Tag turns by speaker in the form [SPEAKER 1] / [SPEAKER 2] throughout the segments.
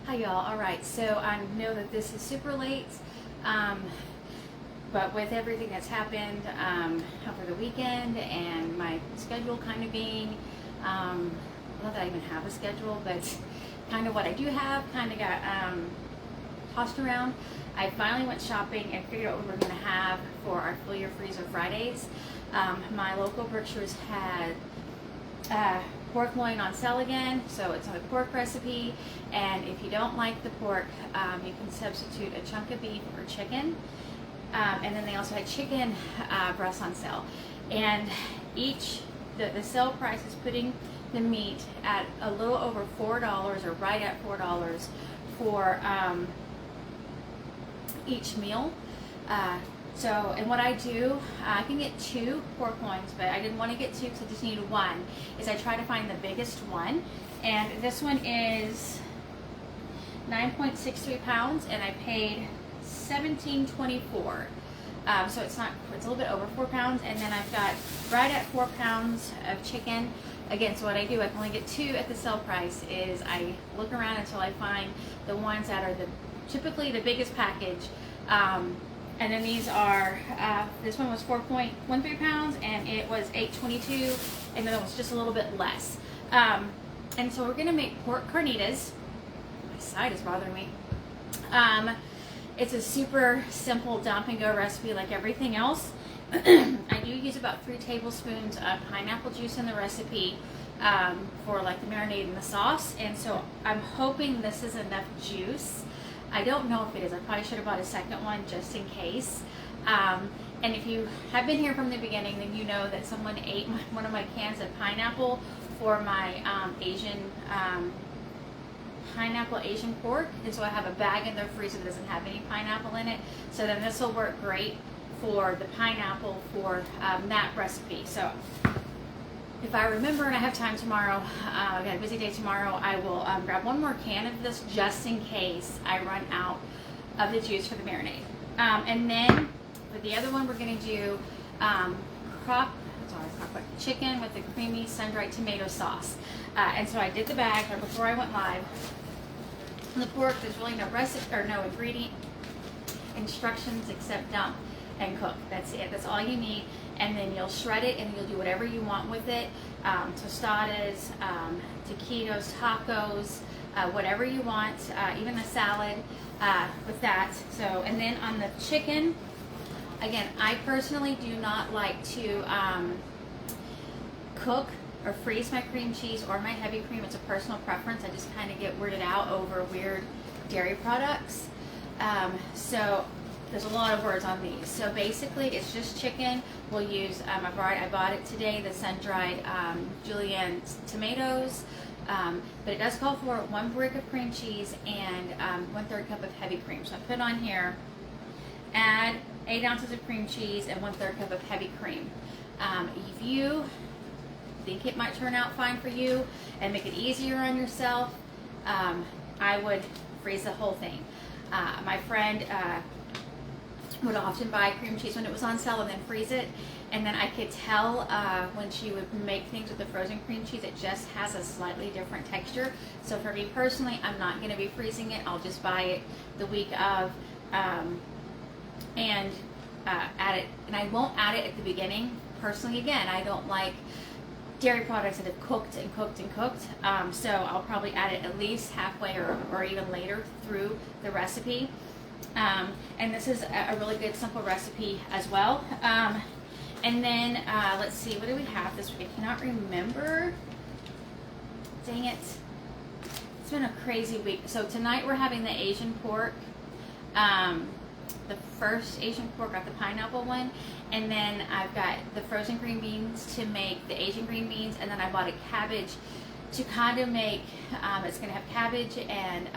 [SPEAKER 1] Hi y'all. All right, so I know that this is super late, but with everything that's happened over the weekend and my schedule kind of being, not that I even have a schedule, but kind of what I do have kind of got tossed around. I finally went shopping and figured out what we were going to have for our Fill Your Freezer Fridays. My local Berkshire's had pork loin on sale again, so it's a pork recipe, and if you don't like the pork, you can substitute a chunk of beef or chicken, and then they also had chicken breasts on sale, and the sale price is putting the meat at a little over $4 or right at $4 for each meal. And what I do, I can get 2 pork loins, but I didn't want to get 2 because I just needed 1, is I try to find the biggest one. And this one is 9.63 pounds, and I paid $17.24. So it's a little bit over 4 pounds. And then I've got right at 4 pounds of chicken. Again, so what I do, I can only get 2 at the sale price, is I look around until I find the ones that are typically the biggest package. And then these are, this one was 4.13 pounds, and it was $8.22, and then it was just a little bit less. And so we're gonna make pork carnitas. My side is bothering me. It's a super simple dump and go recipe like everything else. I do use about 3 tablespoons of pineapple juice in the recipe for like the marinade and the sauce, and so I'm hoping this is enough juice. I don't know if it is. I probably should have bought a second one just in case. And if you have been here from the beginning, then you know that someone ate one of my cans of pineapple for my pineapple Asian pork. And so I have a bag in their freezer that doesn't have any pineapple in it. So then this will work great for the pineapple for that recipe. So if I remember and I have time tomorrow, I've got a busy day tomorrow, I will grab 1 more can of this just in case I run out of the juice for the marinade. And then for the other one, we're going to do crockpot chicken with the creamy sun-dried tomato sauce. And so I did the bag right before I went live. And the pork, there's really no recipe or no ingredient instructions except dump and cook. That's it. That's all you need. And then you'll shred it and you'll do whatever you want with it. Tostadas, taquitos, tacos, whatever you want, even a salad with that. So, and then on the chicken, again, I personally do not like to cook or freeze my cream cheese or my heavy cream. It's a personal preference. I just kind of get weirded out over weird dairy products. So there's a lot of words on these. So basically, it's just chicken. We'll use, I bought it today, the sun-dried julienne tomatoes. But it does call for 1 brick of cream cheese and 1/3 cup of heavy cream. So I put on here, add 8 ounces of cream cheese and 1/3 cup of heavy cream. If you think it might turn out fine for you and make it easier on yourself, I would freeze the whole thing. My friend would often buy cream cheese when it was on sale and then freeze it, and then I could tell when she would make things with the frozen cream cheese, it just has a slightly different texture. So for me personally, I'm not going to be freezing it. I'll just buy it the week of and add it, and I won't add it at the beginning. Personally, again, I don't like dairy products that have cooked and cooked and cooked, so I'll probably add it at least halfway or even later through the recipe. And this is a really good simple recipe as well. And then let's see, what do we have this week? I cannot remember. Dang it. It's been a crazy week. So tonight we're having the Asian pork. The first Asian pork, got the pineapple one, and then I've got the frozen green beans to make the Asian green beans, and then I bought a cabbage to kind of make, it's going to have cabbage and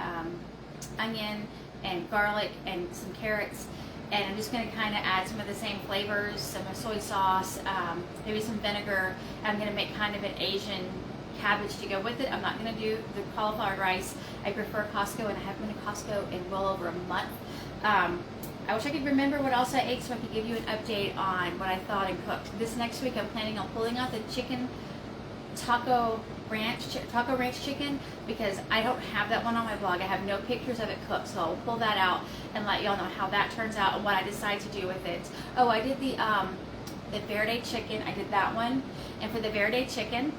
[SPEAKER 1] onion and garlic and some carrots, and I'm just going to kind of add some of the same flavors, some soy sauce, maybe some vinegar. I'm going to make kind of an Asian cabbage to go with it. I'm not going to do the cauliflower rice. I prefer Costco, and I haven't been to Costco in well over a month. I wish I could remember what else I ate so I could give you an update on what I thought and cooked. This next week I'm planning on pulling out the chicken taco taco ranch chicken, because I don't have that one on my blog. I have no pictures of it cooked, so I'll pull that out and let y'all know how that turns out and what I decide to do with it. Oh, I did the Verde chicken. I did that one, and for the Verde chicken,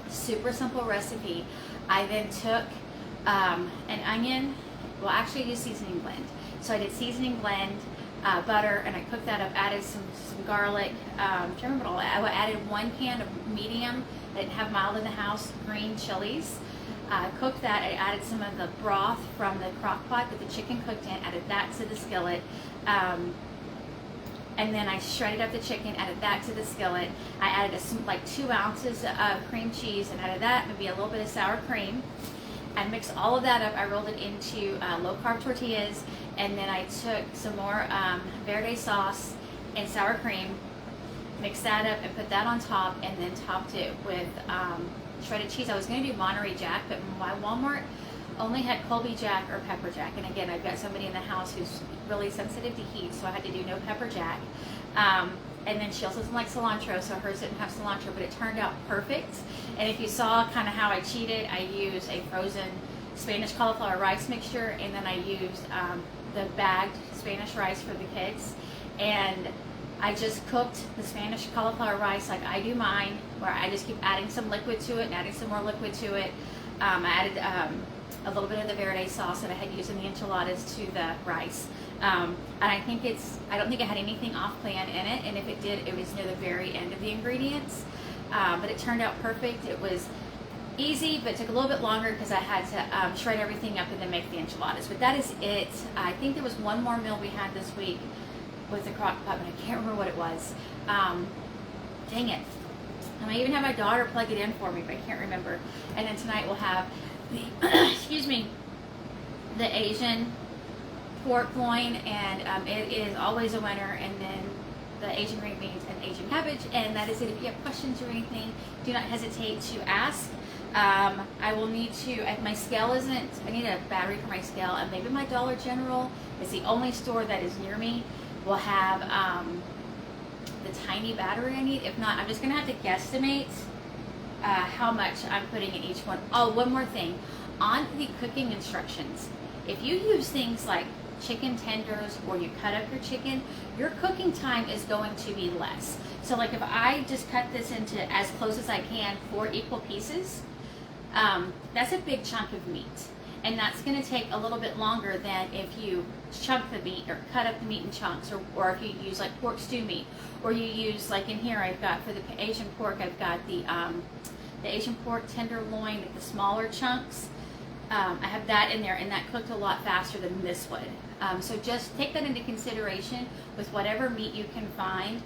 [SPEAKER 1] super simple recipe. I then took an onion. Well, actually, I used seasoning blend. So I did seasoning blend, butter, and I cooked that up. Added some garlic. I can't remember what all. I added 1 can of medium. I didn't have mild in the house green chilies. Cooked that. I added some of the broth from the crock pot that the chicken cooked in. Added that to the skillet. And then I shredded up the chicken, added that to the skillet. I added like 2 ounces of cream cheese and added that, maybe a little bit of sour cream. I mixed all of that up. I rolled it into low-carb tortillas, and then I took some more Verde sauce and sour cream, mixed that up and put that on top, and then topped it with shredded cheese. I was going to do Monterey Jack, but my Walmart only had Colby Jack or pepper jack, and again, I've got somebody in the house who's really sensitive to heat, so I had to do no pepper jack. And then she also doesn't like cilantro, so hers didn't have cilantro, but it turned out perfect. And if you saw kind of how I cheated, I used a frozen Spanish cauliflower rice mixture, and then I used the bagged Spanish rice for the kids. And I just cooked the Spanish cauliflower rice like I do mine, where I just keep adding some liquid to it and adding some more liquid to it. I added a little bit of the Verde sauce that I had used in the enchiladas to the rice. And I don't think it had anything off plan in it, and if it did, it was near the very end of the ingredients. But it turned out perfect. It was easy, but it took a little bit longer because I had to shred everything up and then make the enchiladas. But that is it. I think there was one more meal we had this week with the crock pot, but I can't remember what it was. Dang it. I might even have my daughter plug it in for me, but I can't remember. And then tonight we'll have the, excuse me, the Asian pork loin, and it is always a winner. And then the Asian green beans and Asian cabbage, and that is it. If you have questions or anything, do not hesitate to ask. I will need to, my scale isn't, I need a battery for my scale, and maybe my Dollar General is the only store that is near me, will have the tiny battery I need. If not, I'm just going to have to guesstimate how much I'm putting in each one. Oh, one more thing. On the cooking instructions, if you use things like chicken tenders or you cut up your chicken, your cooking time is going to be less. So like if I just cut this into as close as I can 4 equal pieces, that's a big chunk of meat. And that's going to take a little bit longer than if you chunk the meat or cut up the meat in chunks, or if you use like pork stew meat, or you use, like in here I've got for the Asian pork, I've got the Asian pork tenderloin with the smaller chunks. I have that in there, and that cooked a lot faster than this would. So just take that into consideration with whatever meat you can find.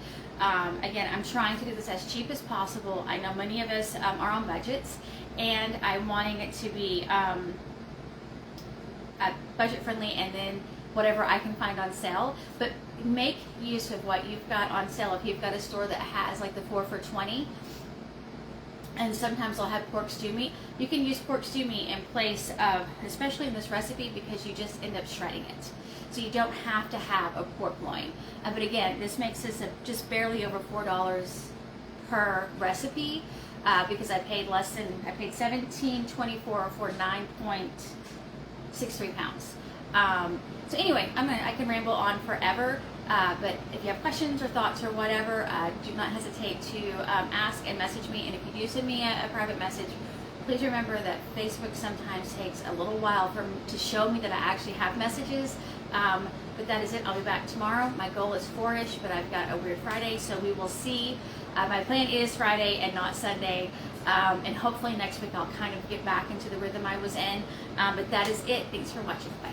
[SPEAKER 1] Again, I'm trying to do this as cheap as possible. I know many of us are on budgets, and I'm wanting it to be budget friendly, and then whatever I can find on sale. But make use of what you've got on sale. If you've got a store that has like the 4 for $20, and sometimes I'll have pork stew meat, you can use pork stew meat in place of, especially in this recipe, because you just end up shredding it. So you don't have to have a pork loin. But again, this makes this just barely over $4 per recipe, because I paid $17.24 for 9.63 pounds. So anyway, I can ramble on forever, but if you have questions or thoughts or whatever, do not hesitate to ask and message me. And if you do send me a private message, please remember that Facebook sometimes takes a little while to show me that I actually have messages. But that is it. I'll be back tomorrow. My goal is 4-ish, but I've got a weird Friday, so we will see. My plan is Friday and not Sunday. And hopefully next week I'll kind of get back into the rhythm I was in. But that is it. Thanks for watching. Bye.